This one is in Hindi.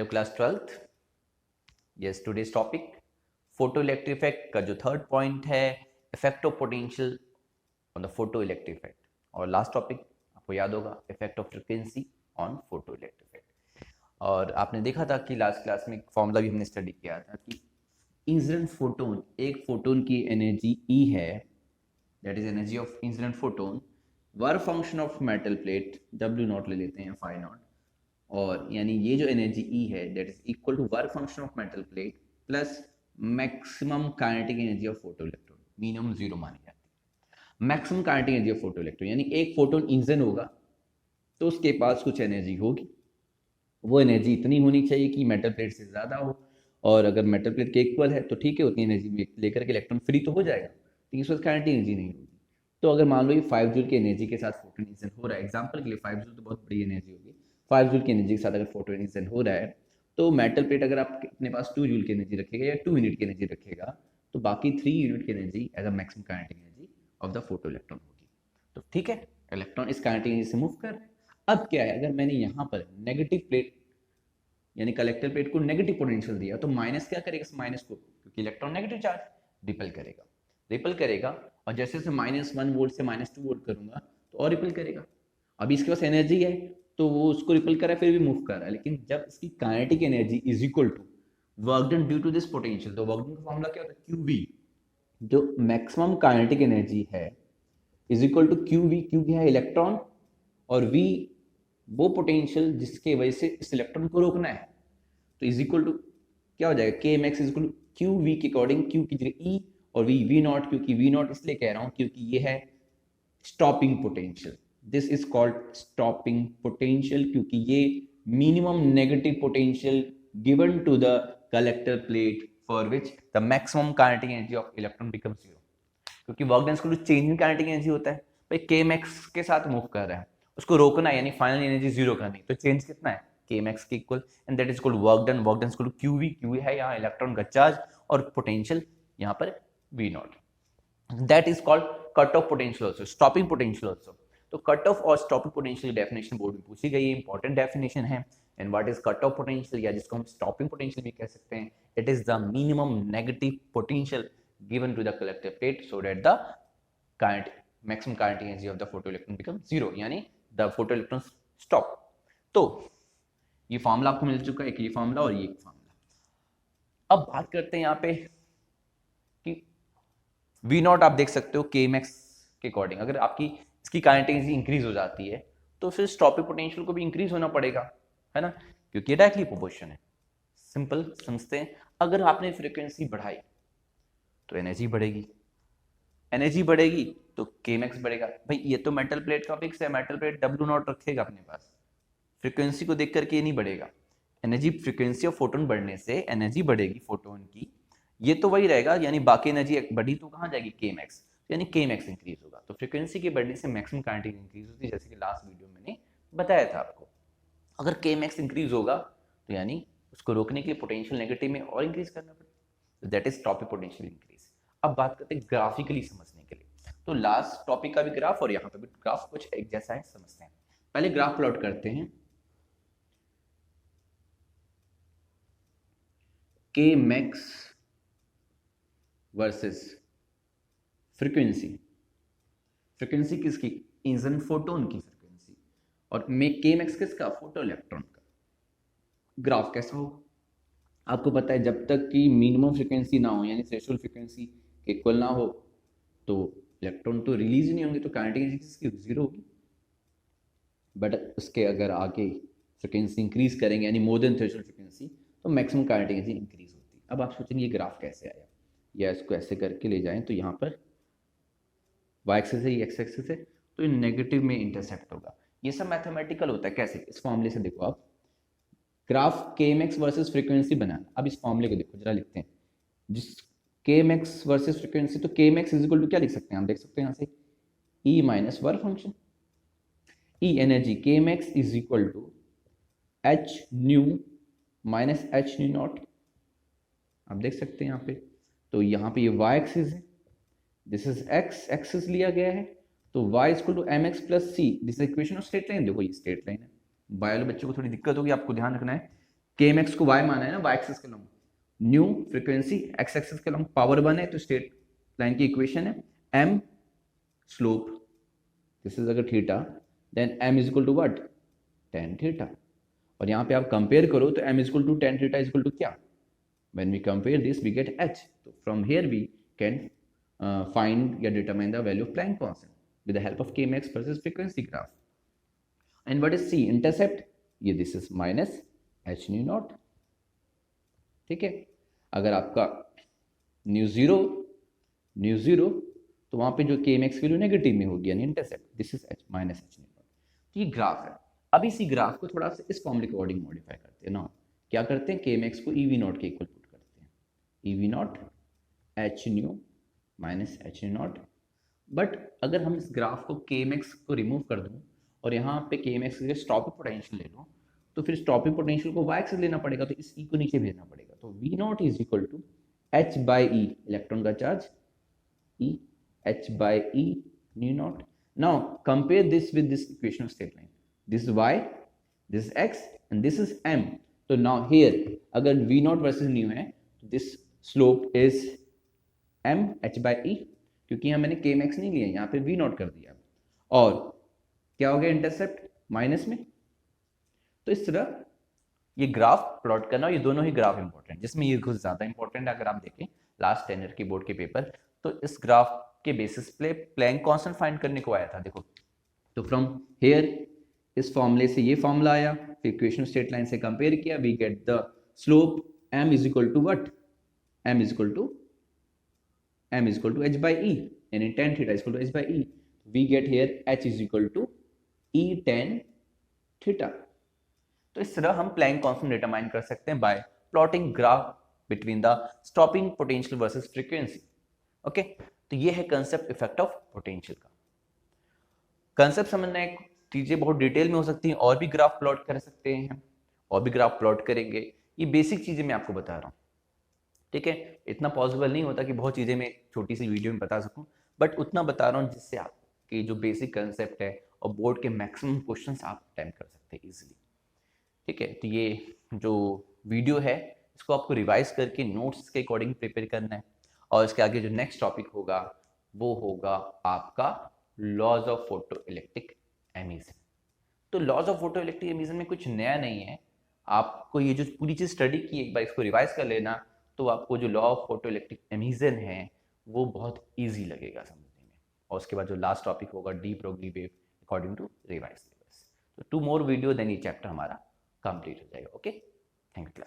Class 12th। Yes, today's topic photo electric effect का जो थर्ड पॉइंट है, effect of potential on the photo electric effect. और लास्ट टॉपिक आपको याद होगा, effect of frequency on photo electric effect. और आपने देखा था कि लास्ट क्लास में एक फॉर्मूला भी हमने स्टडी किया था कि इंसिडेंट फोटोन, एक फोटोन की एनर्जी ई है, that is energy of incident photon, work function of metal plate W not ले लेते हैं, फाई नॉट, और यानी ये जो एनर्जी ई है that is equal to work function of metal plate plus maximum kinetic energy of photo electron, minimum zero मानी जाती है। Maximum kinetic energy of photo electron यानी एक फोटोन इंजन होगा तो उसके पास कुछ एनर्जी होगी, वो एनर्जी इतनी होनी चाहिए कि मेटल प्लेट से ज़्यादा हो, और अगर मेटल प्लेट के इक्वल है तो ठीक है, उतनी एनर्जी लेकर के इलेक्ट्रॉन फ्री तो हो जाएगा, लेकिन इसमें काइनेटिक एनर्जी नहीं होगी। तो अगर मान लो ये 5 जूल की एनर्जी के साथ फोटोन इंजन हो रहा है, एग्जाम्पल के लिए 5 जूल तो बहुत बड़ी एनर्जी होगी, 5 जूल की एनर्जी के साथ अगर फोटोन इंजन हो रहा है तो मेटल प्लेट अगर आप अपने पास 2 जूल की एनर्जी रखेगा या 2 यूनिट की एनर्जी रखेगा तो बाकी 3 यूनिट की energy as a maximum kinetic energy of the photo electron होगी। तो ठीक है, इलेक्ट्रॉन इस काइनेटिक एनर्जी से मूव कर रहे हैं। अब क्या है, अगर मैंने यहाँ पर नेगेटिव प्लेट यानी कलेक्टर प्लेट को नेगेटिव पोटेंशियल दिया तो माइनस क्या करेगा, इस माइनस को, क्योंकि इलेक्ट्रॉन नेगेटिव चार्ज रिपल करेगा, रिपल करेगा, और जैसे जैसे -1 वोल्ट से -2 वोल्ट करूंगा तो और रिपल करेगा। अभी इसके पास एनर्जी है तो वो उसको रिपल कर रहा है, फिर भी मूव कर रहा है, लेकिन जब इसकी kinetic energy is equal to work done due to this potential, तो वर्क डन का फॉर्मूला क्या होता है, QV, जो मैक्सिमम काइनेटिक एनर्जी है is equal to QV। QV है इलेक्ट्रॉन, और V वो पोटेंशियल जिसके वजह से इस इलेक्ट्रॉन को रोकना है, तो इज इक्वल टू क्या हो जाएगा, K max is equal to Q V के अकॉर्डिंग, क्यू की जगह ई और वी नॉट, क्योंकि वी नॉट इसलिए कह रहा हूं क्योंकि ये है stopping potential, this is called stopping potential, क्योंकि ये minimum negative potential given to the collector plate for which the maximum kinetic energy of electron become zero, क्योंकि work done equal to change in kinetic energy होता है। भाई के मैक्स के साथ मूव कर रहा है, उसको रोकना है यानी फाइनल एनर्जी जीरो करनी, तो चेंज कितना है, के मैक्स के equal, and that is called work done. Work done equal to Q V, Q V है यहाँ इलेक्ट्रॉन का चार्ज, और पोटेंशियल यहाँ पर V naught, that is called cut off potential also, stopping potential also. तो कट ऑफ और स्टॉपिंग पोटेंशियल डेफिनेशन बोर्ड में पूछी गई है, इंपॉर्टेंट डेफिनेशन है। And what is cut off potential, या जिसको हम स्टॉपिंग पोटेंशियल भी कह सकते हैं, it is the minimum negative potential given to the collective plate so that the kinetic maximum kinetic energy of the photo electron become zero, यानी द फोटो इलेक्ट्रॉन स्टॉप। तो ये फॉर्मूला आपको मिल चुका है, एक ये फॉर्मूला और ये एक फॉर्मूला। अब बात करते हैं यहाँ पे कि वी नॉट आप देख सकते हो के मैक्स के अकॉर्डिंग, अगर आपकी इसकी काइनेटिक एनर्जी इंक्रीज हो जाती है तो फिर स्टॉपिंग पोटेंशियल को भी इंक्रीज होना पड़ेगा, है ना, क्योंकि ये डायरेक्टली प्रोपोर्शन है। सिंपल समझते हैं, अगर आपने फ्रीक्वेंसी बढ़ाई तो एनर्जी बढ़ेगी, एनर्जी बढ़ेगी तो के मैक्स बढ़ेगा। भाई ये तो मेटल प्लेट का फिक्स है, मेटल प्लेट डब्ल्यू नॉट रखेगा अपने पास, फ्रीक्वेंसी को देख करके ये नहीं बढ़ेगा। एनर्जी, फ्रीक्वेंसी ऑफ फोटोन बढ़ने से एनर्जी बढ़ेगी फोटोन की, ये तो वही रहेगा, यानी बाकी एनर्जी बढ़ी तो कहाँ जाएगी, के मैक्स, यानी के मैक्स इंक्रीज होगा। तो फ्रीक्वेंसी के बढ़ने से मैक्सिमम काइनेटिक इंक्रीज होती है, जैसे कि लास्ट वीडियो में मैंने बताया था आपको। अगर के मैक्स इंक्रीज होगा तो यानी उसको रोकने के लिए पोटेंशियल नेगेटिव में और इंक्रीज करना पड़ेगा, that is stopping potential increase. अब बात करते हैं ग्राफिकली समझने के लिए, तो लास्ट टॉपिक का भी ग्राफ और यहाँ पे भी ग्राफ कुछ एक जैसा है, समझते हैं। पहले ग्राफ प्लॉट करते हैं, के मैक्स वर्सेस फ्रीक्वेंसी, फ्रीक्वेंसी किसकी, इंजन फोटोन की फ्रीक्वेंसी, और के मैक्स किसका, फोटो इलेक्ट्रॉन का। ग्राफ कैसा होगा, आपको पता है जब तक कि मिनिमम फ्रीक्वेंसी ना हो यानी थ्रेशोल्ड फ्रीक्वेंसी के इक्वल ना हो तो इलेक्ट्रॉन तो रिलीज नहीं होंगे, तो काइनेटिक एनर्जी किसकी जीरो होगी। बट उसके अगर आगे फ्रीक्वेंसी इंक्रीज करेंगे यानी मोर देन थ्रेशोल्ड फ्रीक्वेंसी तो मैक्सिमम काइनेटिक एनर्जी इंक्रीज होती है। अब आप सोचेंगे ये ग्राफ कैसे आया, या इसको ऐसे करके ले जाएं तो यहाँ पर वाई एक्सिस है, एक्स एक्सिस है, तो ये नेगेटिव में इंटरसेप्ट होगा। ये सब मैथमेटिकल होता है, कैसे, इस फॉर्मूले से देखो आप, ग्राफ के मैक्स वर्सेस फ्रीक्वेंसी बनाना। अब इस फॉर्मूले को देखो जरा, लिखते हैं जिस के मैक्स वर्सेस फ्रीक्वेंसी, तो के मैक्स इज इक्वल टू क्या लिख सकते हैं, हम देख सकते हैं यहाँ से e minus work function, e energy K max is equal to h nu minus h nu not, आप देख सकते हैं यहाँ पे। तो यहाँ पे ये वाई एक्सिस है, दिस इज एक्स एक्सिस लिया गया है, तो y equal to M X plus C, this equation of straight line. देखो ये स्ट्रेट लाइन है, बायो बच्चों को थोड़ी दिक्कत होगी, आपको ध्यान रखना है के एम एक्स को वाई माना है ना, वाई एक्सिस के along, nu frequency X axis के लॉन्ग, पावर 1 है तो स्ट्रेट लाइन की इक्वेशन है एम स्लोप, दिस इज अगर theta then M is equal to what, tan theta. और यहाँ पे आप कंपेयर करो तो m is equal to tan theta is equal to क्या, when we compare this we get h, so from here we can find या determine the value of Planck constant with the help of kmx versus frequency graph. And what is c intercept, ये this is minus h nu naught, ठीक है। अगर आपका न्यू जीरो तो वहां पे जो kmx वैल्यू नेगेटिव में होगी यानी intercept, this is h minus h nu naught। तो ये ग्राफ है। अब इसी ग्राफ को थोड़ा सा इस फॉर्मूले के अकॉर्डिंग मॉडिफाई करते हैं ना, क्या करते हैं, kmx को ev नॉट के इक्वल पुट करते हैं, ev not h new minus h new not. But अगर हम इस ग्राफ को kmx को रिमूव कर दूं और यहाँ पे kmx के स्टॉपिंग पोटेंशियल ले लूं, तो फिर स्टॉपिंग पोटेंशियल को y एक्सिस लेना पड़ेगा, तो इस e को नीचे भेजना पड़ेगा, तो v not is equal to h by e, electron का charge e, h by e nu not. Now compare this with this equation of straight line, this is y, this is x and this is m। तो now here अगर v नॉट वर्सेस न्यू है तो this slope is m h by e, क्योंकि यहाँ मैंने kmax नहीं लिया, यहाँ पे v नॉट कर दिया। और क्या हो गया इंटरसेप्ट माइनस में। तो इस तरह ये ग्राफ प्लॉट करना, ये दोनों ही ग्राफ इंपॉर्टेंट, जिसमें ये कुछ ज्यादा इंपॉर्टेंट है। अगर आप देखें लास्ट 10 ईयर की बोर्ड के पेपर, तो इस ग्राफ के बेसिस पे प्लैंक कांस्टेंट फाइंड करने को आया था। देखो तो फ्रॉम हेयर इस फॉर्मूले से ये फॉर्मूला आया, फिर इक्वेशन स्ट्रेट लाइन से कंपेयर किया, we get the slope m is equal to what, m is equal to h by e, यानी tan theta is equal to h by e। We get here h is equal to e tan theta. तो इस तरह हम प्लैंक कांस्टेंट डिटरमाइन कर सकते हैं bye plotting graph between the stopping potential versus frequency. Okay, तो ये है कंसेप्ट इफेक्ट ऑफ पोटेंशियल का। कंसेप्ट समझने चीजें बहुत डिटेल में हो सकती हैं, और भी ग्राफ प्लॉट कर सकते हैं, और भी ग्राफ प्लॉट करेंगे। ये बेसिक चीजें मैं आपको बता रहा हूँ, ठीक है। इतना पॉसिबल नहीं होता कि बहुत चीजें मैं छोटी सी वीडियो में बता सकूं, बट उतना बता रहा हूँ जिससे आपके जो बेसिक कंसेप्ट है और बोर्ड के मैक्सिमम क्वेश्चंस आप अटेम्प्ट कर सकते हैं इजीली, ठीक है। तो ये जो वीडियो है इसको आपको रिवाइज करके नोट्स के अकॉर्डिंग प्रिपेयर करना है, और इसके आगे जो नेक्स्ट टॉपिक होगा वो होगा आपका laws of photoelectric emission. तो laws of photoelectric emission में कुछ नया नहीं है, आपको ये जो पूरी चीज स्टडी की एक बार इसको रिवाइज कर लेना, तो आपको जो law of photoelectric emission है वो बहुत ईजी लगेगा समझने में। और उसके बाद जो लास्ट टॉपिक होगा de Broglie wave according to revise syllabus. तो 2 more वीडियो देन ये चैप्टर हमारा कंप्लीट हो जाएगा। Okay, thank you.